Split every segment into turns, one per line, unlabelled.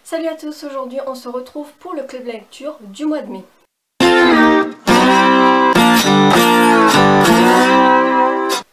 Salut à tous, aujourd'hui on se retrouve pour le club lecture du mois de mai.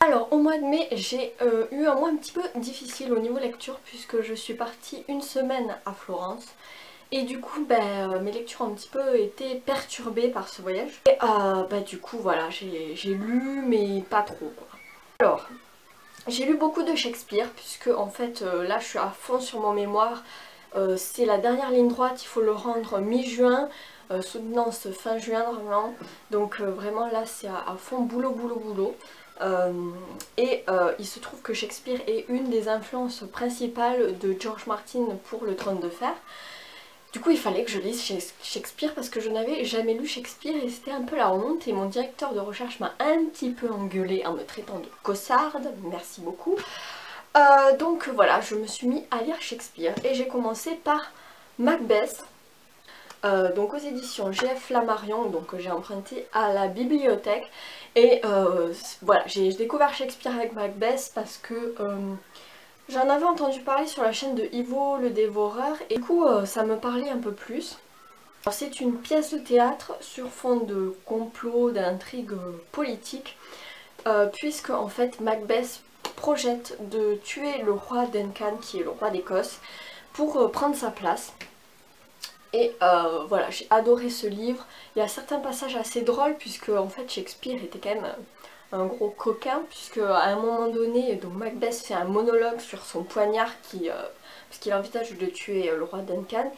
Alors au mois de mai j'ai eu un mois un petit peu difficile au niveau lecture puisque je suis partie une semaine à Florence. Et du coup mes lectures ont un petit peu été perturbées par ce voyage. Et du coup voilà, j'ai lu mais pas trop quoi. Alors j'ai lu beaucoup de Shakespeare puisque en fait là je suis à fond sur mon mémoire. C'est la dernière ligne droite, il faut le rendre mi-juin, soutenance fin juin normalement. Donc vraiment là c'est à fond boulot. Il se trouve que Shakespeare est une des influences principales de George Martin pour le Trône de Fer. Du coup il fallait que je lise Shakespeare parce que je n'avais jamais lu Shakespeare et c'était un peu la honte et mon directeur de recherche m'a un petit peu engueulée en me traitant de caussarde, merci beaucoup. Donc voilà, je me suis mis à lire Shakespeare et j'ai commencé par Macbeth, donc aux éditions GF Flammarion, donc j'ai emprunté à la bibliothèque. Et voilà, j'ai découvert Shakespeare avec Macbeth parce que j'en avais entendu parler sur la chaîne de Ivo le Dévoreur et du coup ça me parlait un peu plus. C'est une pièce de théâtre sur fond de complot, d'intrigue politique, puisque en fait Macbeth projette de tuer le roi Duncan, qui est le roi d'Écosse, pour prendre sa place. Et voilà, j'ai adoré ce livre. Il y a certains passages assez drôles puisque en fait Shakespeare était quand même un gros coquin, puisque à un moment donné, donc Macbeth fait un monologue sur son poignard parce qu'il envisage de tuer le roi Duncan.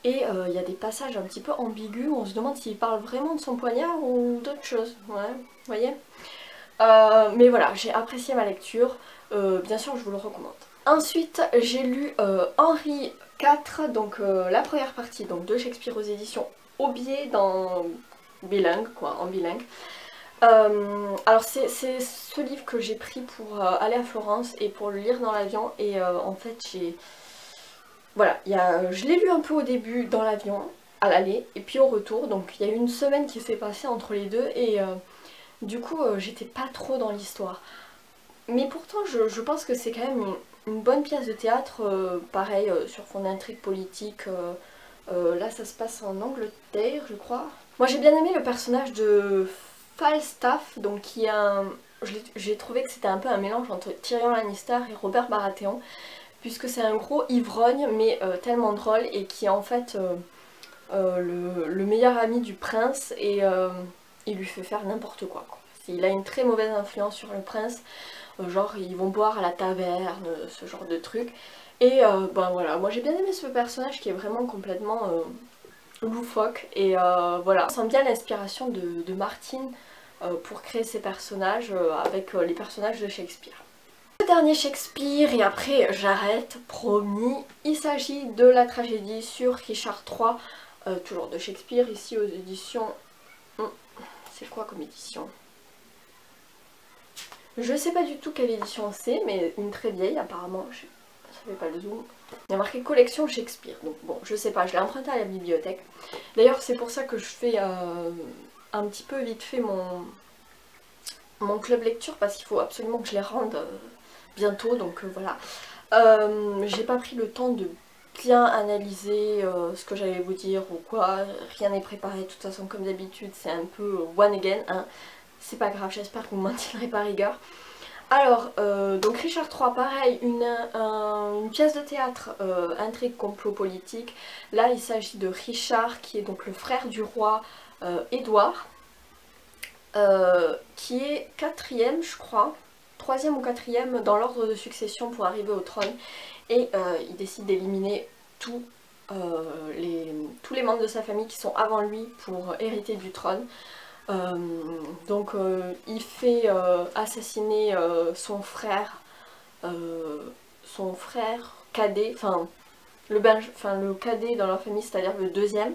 Et il y a des passages un petit peu ambigus où on se demande s'il parle vraiment de son poignard ou d'autre chose. Ouais, vous voyez. Mais voilà, j'ai apprécié ma lecture, bien sûr je vous le recommande. Ensuite j'ai lu Henri IV, donc la première partie donc, de Shakespeare aux éditions Aubier dans bilingue, quoi, en bilingue. Alors c'est ce livre que j'ai pris pour aller à Florence et pour le lire dans l'avion et en fait voilà, je l'ai lu un peu au début dans l'avion, à l'aller, et puis au retour, donc il y a eu une semaine qui s'est passée entre les deux et du coup j'étais pas trop dans l'histoire. Mais pourtant je pense que c'est quand même une bonne pièce de théâtre, pareil sur fond d'intrigue politique. Là ça se passe en Angleterre je crois. Moi j'ai bien aimé le personnage de Falstaff, donc qui est un... J'ai trouvé que c'était un peu un mélange entre Tyrion Lannister et Robert Baratheon, puisque c'est un gros ivrogne mais tellement drôle et qui est en fait le meilleur ami du prince et il lui fait faire n'importe quoi. Il a une très mauvaise influence sur le prince, genre ils vont boire à la taverne, ce genre de truc. Et ben voilà, moi j'ai bien aimé ce personnage qui est vraiment complètement loufoque. Et voilà, on sent bien l'inspiration de Martin pour créer ces personnages avec les personnages de Shakespeare. Le dernier Shakespeare, et après j'arrête, promis, il s'agit de la tragédie sur Richard III, toujours de Shakespeare, ici aux éditions... C'est quoi comme édition? Je sais pas du tout quelle édition c'est, mais une très vieille apparemment, ça fait pas le zoom. Il y a marqué collection Shakespeare, donc bon, je sais pas, je l'ai emprunté à la bibliothèque. D'ailleurs c'est pour ça que je fais un petit peu vite fait mon club lecture, parce qu'il faut absolument que je les rende bientôt, donc voilà. J'ai pas pris le temps de bien analyser ce que j'allais vous dire ou quoi, rien n'est préparé, de toute façon comme d'habitude c'est un peu one again, hein. C'est pas grave, j'espère que vous ne m'en tirerez pas rigueur. Alors, donc Richard III, pareil, une pièce de théâtre, intrigue, complot politique. Là, il s'agit de Richard, qui est donc le frère du roi Édouard, qui est quatrième, je crois, troisième ou quatrième dans l'ordre de succession pour arriver au trône. Et il décide d'éliminer tous les membres de sa famille qui sont avant lui pour hériter du trône. Il fait assassiner son frère cadet, enfin le cadet dans leur famille, c'est-à-dire le deuxième.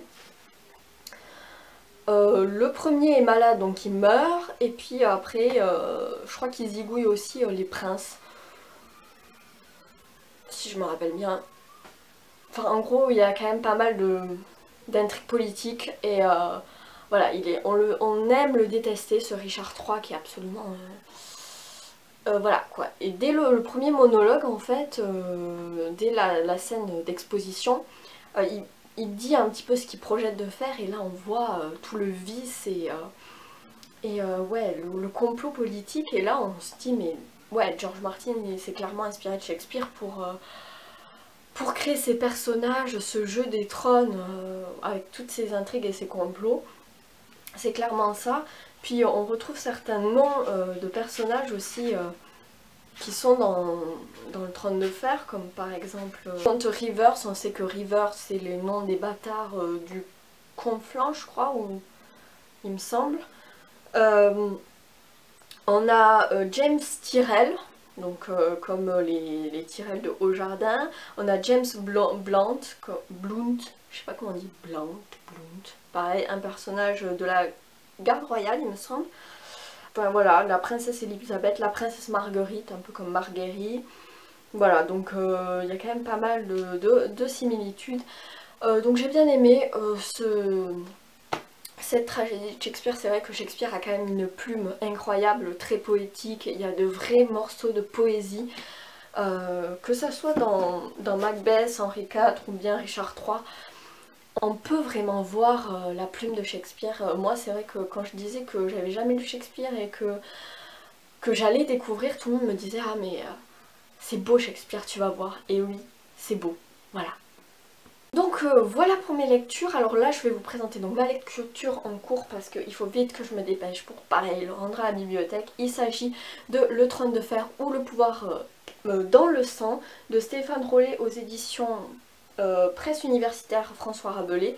Le premier est malade donc il meurt, et puis après je crois qu'ils zigouillent aussi les princes, si je me rappelle bien. Enfin en gros il y a quand même pas mal d'intrigues politiques et voilà, on aime le détester, ce Richard III qui est absolument... voilà quoi. Et dès le premier monologue en fait, dès la scène d'exposition, il dit un petit peu ce qu'il projette de faire et là on voit tout le vice et ouais, le complot politique et là on se dit mais ouais, George Martin il s'est clairement inspiré de Shakespeare pour créer ces personnages, ce jeu des trônes avec toutes ces intrigues et ces complots. C'est clairement ça. Puis on retrouve certains noms de personnages aussi qui sont dans le Trône de Fer, comme par exemple Comte Rivers. On sait que Rivers c'est les noms des bâtards du Conflans, je crois, ou il me semble. On a James Tyrrell, donc comme les Tyrrell de Haut-Jardin. On a James Blunt, je sais pas comment on dit, Blunt. Pareil, un personnage de la garde royale, il me semble. Enfin voilà, la princesse Elisabeth, la princesse Marguerite, un peu comme Marguerite. Voilà, donc il y a quand même pas mal de similitudes. Donc j'ai bien aimé cette tragédie de Shakespeare. C'est vrai que Shakespeare a quand même une plume incroyable, très poétique. Il y a de vrais morceaux de poésie. Que ça soit dans Macbeth, Henri IV ou bien Richard III. On peut vraiment voir la plume de Shakespeare. Moi c'est vrai que quand je disais que j'avais jamais lu Shakespeare et que j'allais découvrir, tout le monde me disait ah mais c'est beau Shakespeare, tu vas voir. Et oui, c'est beau, voilà. Donc voilà pour mes lectures. Alors là je vais vous présenter donc ma lecture en cours parce qu'il faut vite que je me dépêche pour pareil le rendre à la bibliothèque. Il s'agit de Le Trône de Fer ou Le Pouvoir dans le sang de Stéphane Rollet aux éditions Presse universitaire François Rabelais.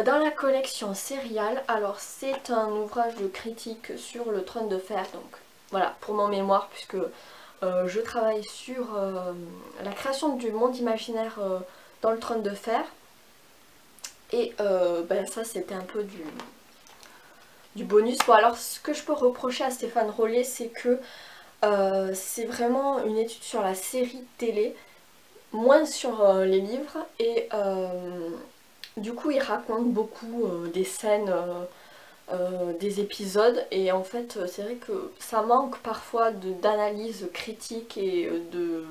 Dans la collection Serial, alors c'est un ouvrage de critique sur le Trône de Fer, donc voilà pour mon mémoire puisque je travaille sur la création du monde imaginaire dans le Trône de Fer et ben ça c'était un peu du bonus. Bon alors ce que je peux reprocher à Stéphane Rollet c'est que c'est vraiment une étude sur la série télé, moins sur les livres et du coup il raconte beaucoup des scènes, des épisodes et en fait c'est vrai que ça manque parfois d'analyse critique et de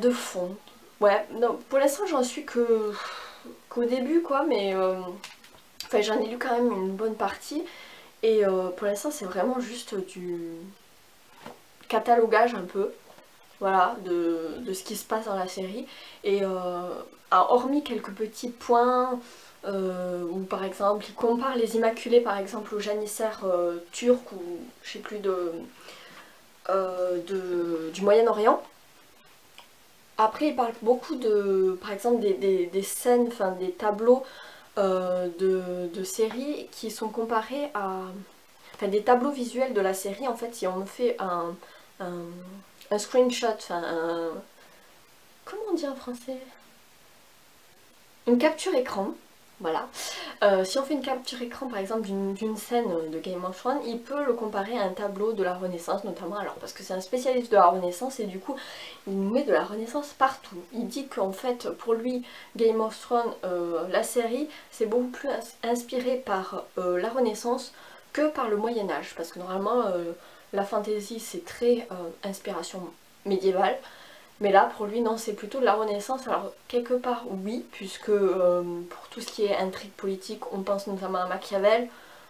fond. Ouais, non, pour l'instant j'en suis qu'au début quoi, mais enfin j'en ai lu quand même une bonne partie et pour l'instant c'est vraiment juste du catalogage un peu. Voilà, de ce qui se passe dans la série. Et hormis quelques petits points où par exemple il compare les Immaculés par exemple aux janissaires turcs ou je sais plus du Moyen-Orient. Après il parle beaucoup par exemple des scènes, enfin des tableaux de séries qui sont comparés à... Enfin des tableaux visuels de la série en fait si on fait un screenshot, enfin comment on dit en français? Une capture écran, voilà. Si on fait une capture écran par exemple d'une scène de Game of Thrones, il peut le comparer à un tableau de la Renaissance notamment, alors parce que c'est un spécialiste de la Renaissance et du coup il nous met de la Renaissance partout. Il dit qu'en fait pour lui Game of Thrones, la série, c'est beaucoup plus inspiré par la Renaissance que par le Moyen-Âge, parce que normalement la fantasy c'est très inspiration médiévale, mais là pour lui non c'est plutôt de la Renaissance. Alors quelque part oui, puisque pour tout ce qui est intrigue politique on pense notamment à Machiavel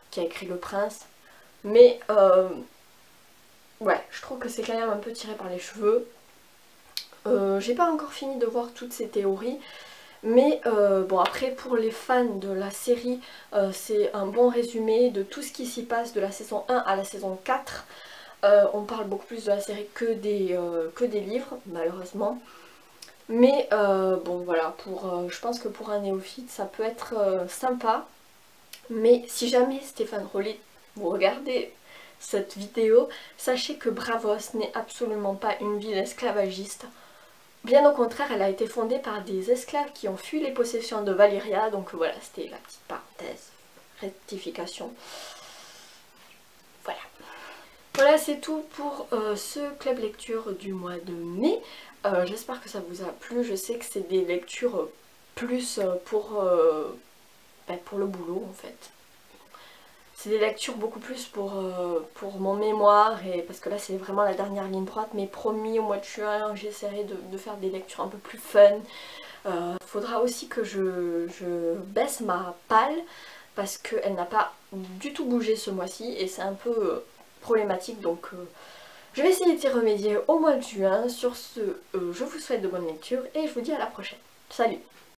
qui a écrit Le Prince, mais ouais je trouve que c'est quand même un peu tiré par les cheveux. J'ai pas encore fini de voir toutes ces théories. Mais bon après pour les fans de la série c'est un bon résumé de tout ce qui s'y passe de la saison 1 à la saison 4. On parle beaucoup plus de la série que des livres malheureusement. Mais bon voilà, je pense que pour un néophyte ça peut être sympa. Mais si jamais Stéphane Rollet, vous regardez cette vidéo, sachez que Braavos n'est absolument pas une ville esclavagiste. Bien au contraire, elle a été fondée par des esclaves qui ont fui les possessions de Valyria, donc voilà, c'était la petite parenthèse, rectification. Voilà. Voilà, c'est tout pour ce club lecture du mois de mai. J'espère que ça vous a plu, je sais que c'est des lectures plus pour le boulot en fait. C'est des lectures beaucoup plus pour mon mémoire, et parce que là c'est vraiment la dernière ligne droite, mais promis au mois de juin j'essaierai de faire des lectures un peu plus fun, Faudra aussi que je baisse ma palle parce qu'elle n'a pas du tout bougé ce mois-ci et c'est un peu problématique, donc je vais essayer d'y remédier au mois de juin. Sur ce, je vous souhaite de bonnes lectures et je vous dis à la prochaine. Salut!